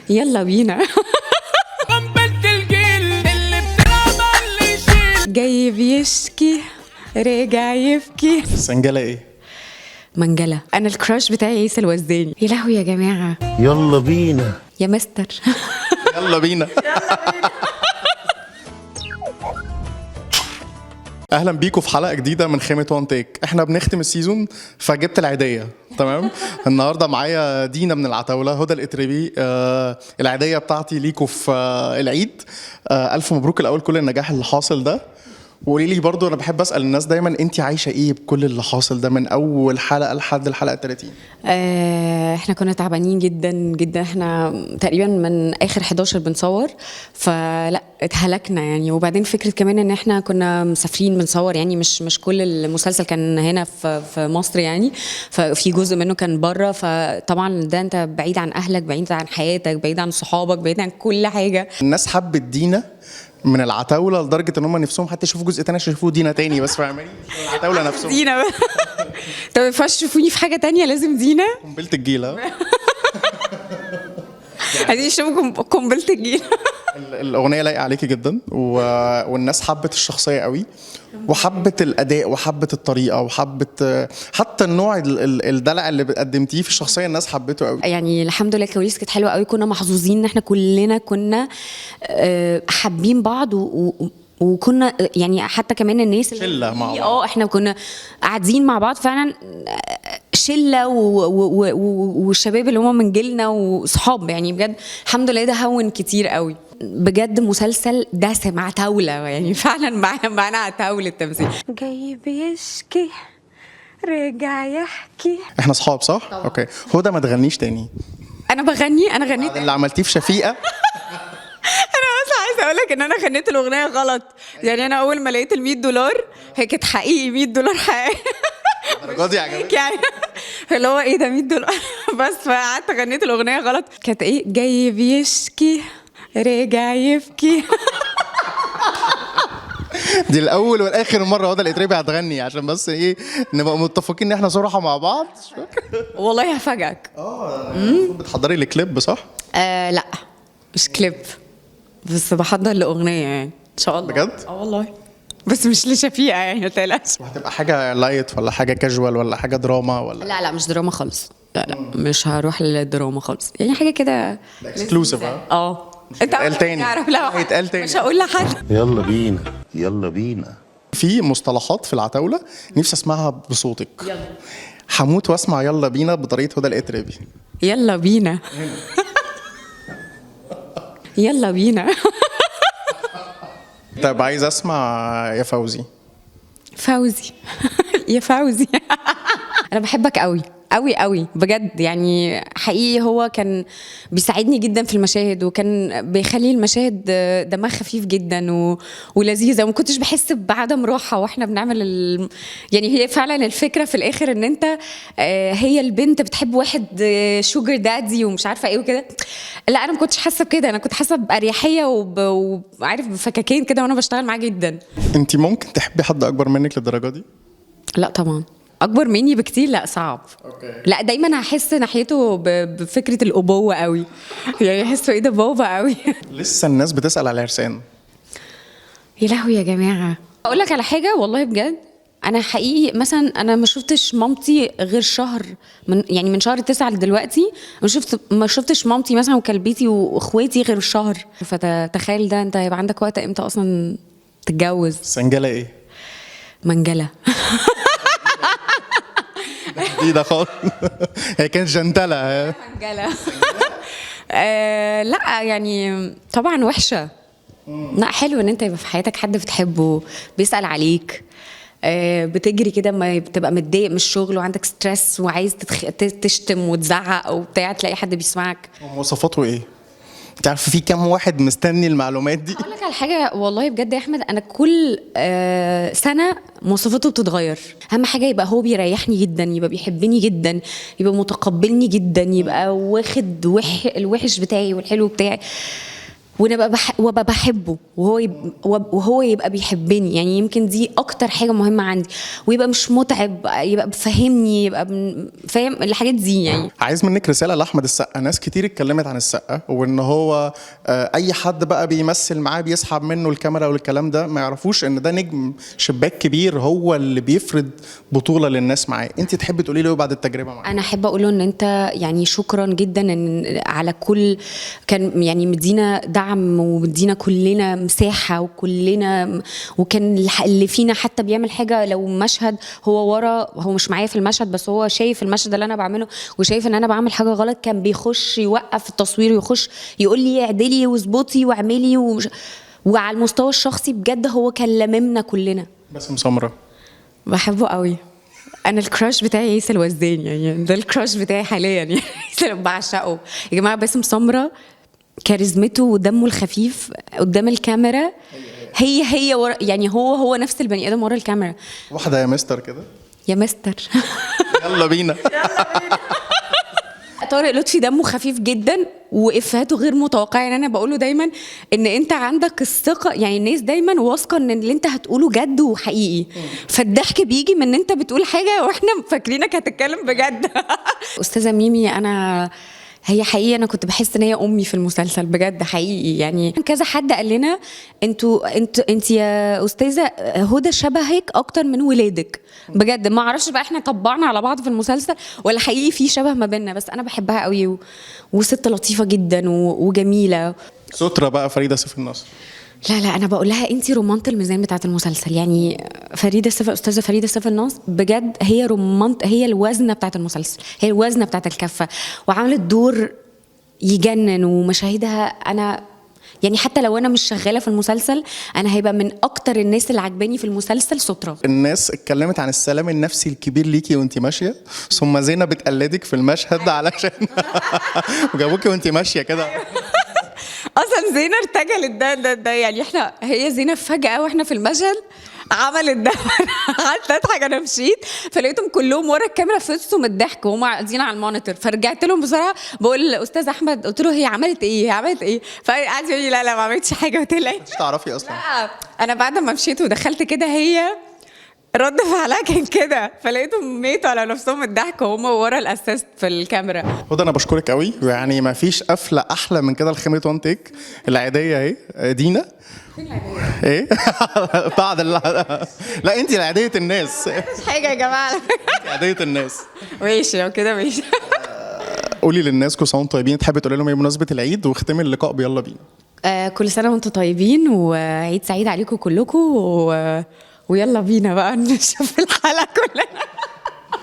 يلا بينا. جاي بيشكي راجع يبكي. سنجلة ايه؟ منجلة. انا الكراش بتاعي عيسى الوزاني. يا لهوي يا جماعة، يلا بينا. يا مستر. يلا بينا. اهلا بيكم في حلقه جديده من خيمه وان تيك. احنا بنختم السيزون فجبت العيديه. تمام. النهارده معايا دينا من العتاوله، هدى الاتربي. العيديه بتاعتي ليكم في العيد. الف مبروك الاول كل النجاح اللي حاصل ده. وقولي لي برضو، انا بحب اسال الناس دايما، انت عايشه ايه بكل اللي حاصل ده من اول حلقه لحد الحلقه 30؟ احنا كنا تعبانين جدا جدا. احنا تقريبا من اخر 11 بنصور، فلا اتهلكنا يعني. وبعدين فكره كمان ان احنا كنا مسافرين بنصور، يعني مش كل المسلسل كان هنا في مصر يعني، ففي جزء منه كان بره. فطبعا ده انت بعيد عن اهلك، بعيد عن حياتك، بعيد عن صحابك، بعيد عن كل حاجه. الناس حبت دينا من العتاوله لدرجه ان هم نفسهم حتى يشوفوا جزء تاني عشان يشوفوا دينا تاني، بس فاهماني؟ العتاوله نفسهم. دينا. طب ما ينفعش تشوفوني في حاجه تانية، لازم دينا. قنبله الجيله. عايزين يشوفوا قنبله الجيل. الاغنيه لايقه عليكي جدا والناس حبت الشخصيه قوي، وحبت الاداء، وحبت الطريقه، وحبت حتى النوع الدلع اللي قدمتيه في الشخصيه. الناس حبته قوي يعني. الحمد لله الكواليس كانت حلوه قوي. كنا محظوظين ان احنا كلنا كنا حابين بعض وكنا يعني حتى كمان الناس شله مع بعض. احنا كنا قاعدين مع بعض فعلا، شله والشباب اللي هم من جيلنا وصحاب يعني. بجد الحمد لله ده هون كتير قوي. بجد مسلسل دسم، عتاوله يعني. فعلا معانا عتاوله التمثيل. جاي بيشكي رجع يحكي. احنا اصحاب صح؟ طبعا. اوكي. هدى ما تغنيش تاني. انا بغني، انا غنيت بعد اللي عملتيه في شفيقه. انا بس عايزه اقول لك ان انا غنيت الاغنيه غلط يعني. انا اول ما لقيت $100 هي كانت حقيقي $100 حقيقي. الدرجه دي عجبتك يعني اللي هو ايه ده $100 بس. فقعدت غنيت الاغنيه غلط. كانت ايه؟ جاي بيشكي راجع يبكي. دي الاول والاخر مره هدى الاتربي هتغني، عشان بس ايه نبقى متفقين ان احنا صراحه مع بعض. والله هفاجئك. بتحضري الكليب صح؟ لا مش كليب، بس بحضر لاغنيه يعني ان شاء الله. بجد؟ والله، بس مش لشفيقه يعني، ما تقلقش. وهتبقى حاجه لايت ولا حاجه كاجوال ولا حاجه دراما ولا؟ لا مش دراما خالص. لا مش هروح للدراما خالص يعني. حاجه كده اكسكلوسيف. انت هيتقال تاني. لا هيتقال تاني. مش هقول لحد. يلا بينا. يلا بينا. في مصطلحات في العتاوله نفسي اسمعها بصوتك. يلا. هموت واسمع يلا بينا بطريقه هدى الاتربي. يلا بينا. يلا بينا. طب عايز اسمع يا فوزي. فوزي. يا فوزي. انا بحبك قوي قوي قوي بجد يعني. حقيقي هو كان بيساعدني جدا في المشاهد، وكان بيخلي المشاهد دمها خفيف جدا ولذيذه، وما كنتش بحس بعدم راحه واحنا بنعمل يعني هي فعلا الفكره في الاخر ان انت هي البنت بتحب واحد شوجر دادي ومش عارفه ايه وكده. لا انا ما كنتش حاسه بكده. انا كنت حاسه باريحيه وعارف بفكاكين كده وانا بشتغل معاه جدا. انت ممكن تحبي حد اكبر منك للدرجه دي؟ لا طبعا. اكبر مني بكتير؟ لا صعب. أوكي. لا دايما هحس ناحيته بفكره الابوه قوي يعني. احسه ايه ده بابا قوي. لسه الناس بتسال على عرسان. يا لهوي يا جماعه. اقول لك على حاجه والله بجد. انا حقيقي مثلا انا ما شفتش مامتي غير شهر، من شهر 9 لدلوقتي. ما شفتش مامتي مثلا وكلبيتي واخواتي غير شهر. فتخيل ده، انت هيبقى عندك وقت امتى اصلا تتجوز؟ سنجله ايه؟ منجله. جديده خالص. هي كانت جنتله. منجله. لا يعني طبعا وحشه. لا حلو ان انت يبقى في حياتك حد بتحبه بيسأل عليك. بتجري كده ما بتبقى متضايق من الشغل وعندك ستريس وعايز تشتم وتزعق او بتاع، تلاقي حد بيسمعك. مواصفاته ايه؟ انت عارف في كام واحد مستني المعلومات دي؟ اقول لك على حاجه والله بجد يا احمد. انا كل سنه مواصفاته بتتغير. اهم حاجه يبقى هو بيريحني جدا، يبقى بيحبني جدا، يبقى متقبلني جدا، يبقى واخد الوحش بتاعي والحلو بتاعي. وابقى بحبه وهو يبقى بيحبني. يعني يمكن دي اكتر حاجه مهمه عندي، ويبقى مش متعب، يبقى بفهمني، يبقى فاهم الحاجات دي يعني. عايز منك رساله لاحمد السقا. ناس كتير اتكلمت عن السقا وان هو اي حد بقى بيمثل معاه بيسحب منه الكاميرا والكلام ده، ما يعرفوش ان ده نجم شباك كبير هو اللي بيفرض بطوله للناس معاه. انت تحبي تقولي له بعد التجربه معاه؟ انا احب اقول له ان انت يعني شكرا جدا ان على كل كان يعني مدينا دعم ومدينا كلنا مساحه وكلنا، وكان اللي فينا حتى بيعمل حاجه لو مشهد هو ورا، هو مش معايا في المشهد بس هو شايف المشهد اللي انا بعمله وشايف ان انا بعمل حاجه غلط، كان بيخش يوقف التصوير ويخش يقول لي اعدلي واظبطي واعملي وعلى المستوى الشخصي بجد هو كان لممنا كلنا. باسم سمرة بحبه قوي. انا الكراش بتاعي عيسى الوزان، يعني ده الكراش بتاعي حاليا يعني. عيسى بعشقه يا جماعه. باسم سمرة كاريزمته ودمه الخفيف قدام الكاميرا هي ورا، يعني هو نفس البني ادم ورا الكاميرا. واحده يا مستر كده، يا مستر. يلا بينا. طارق لطفي دمه خفيف جدا وافاته غير متوقعه. يعني انا بقوله دايما ان انت عندك الثقه، يعني الناس دايما واثقه ان اللي انت هتقوله جد وحقيقي، فالضحك بيجي من ان انت بتقول حاجه واحنا فاكرينك هتتكلم بجد. استاذه ميمي انا هي حقيقي انا كنت بحس ان هي امي في المسلسل بجد حقيقي. يعني كذا حد قال لنا انت يا استاذه هدى شبهك اكتر من ولادك بجد. ما اعرفش بقى احنا طبعنا على بعض في المسلسل ولا حقيقي في شبه ما بيننا، بس انا بحبها قوي وست لطيفه جدا وجميله. سترة بقى فريده سيف النصر. لا انا بقول لها انت رمانه الميزان بتاعه المسلسل. يعني استاذه فريده سيف النصر بجد هي هي الوزنه بتاعه المسلسل، هي الوزنه بتاعه الكفه، وعملت دور يجنن. ومشاهدها انا يعني حتى لو انا مش شغاله في المسلسل انا هيبقى من اكتر الناس اللي عجباني في المسلسل سترة. الناس اتكلمت عن السلام النفسي الكبير ليكي وانت ماشيه، ثم زينه بتقلدك في المشهد علشان وجابوكي وانت ماشيه كده. اصلا زينه ارتجلت ده يعني هي زينه فجاه واحنا في المشهد عملت ده. قعدت اضحك انا مشيت فلقيتهم كلهم ورا الكاميرا في وسطهم الضحك وهم قاعدين على المونيتور، فرجعت لهم بسرعه بقول للاستاذ احمد قلت له هي عملت ايه فقعد يقول لي لا ما عملتش حاجه. قلت له مش تعرفي اصلا. لا انا بعد ما مشيت ودخلت كده هي رد فعلها كان كده، فلقيتهم ميتوا على نفسهم الضحك وهم ورا الاساس في الكاميرا. هدى انا بشكرك قوي، يعني ما فيش قفله احلى من كده لخيمه وان تيك. العاديه اهي دينا ايه بعد لا انت عاديه الناس. مش حاجه يا جماعه. عاديه الناس. ماشي لو كده ماشي. قولي للناس كل سنه وانتم طيبين، تحبي تقولي لهم ايه بمناسبه العيد واختمي اللقاء بيلا بينا؟ كل سنه وانتم طيبين وعيد سعيد عليكم كلكم ويلا بينا بقى نشوف الحلقه كلنا.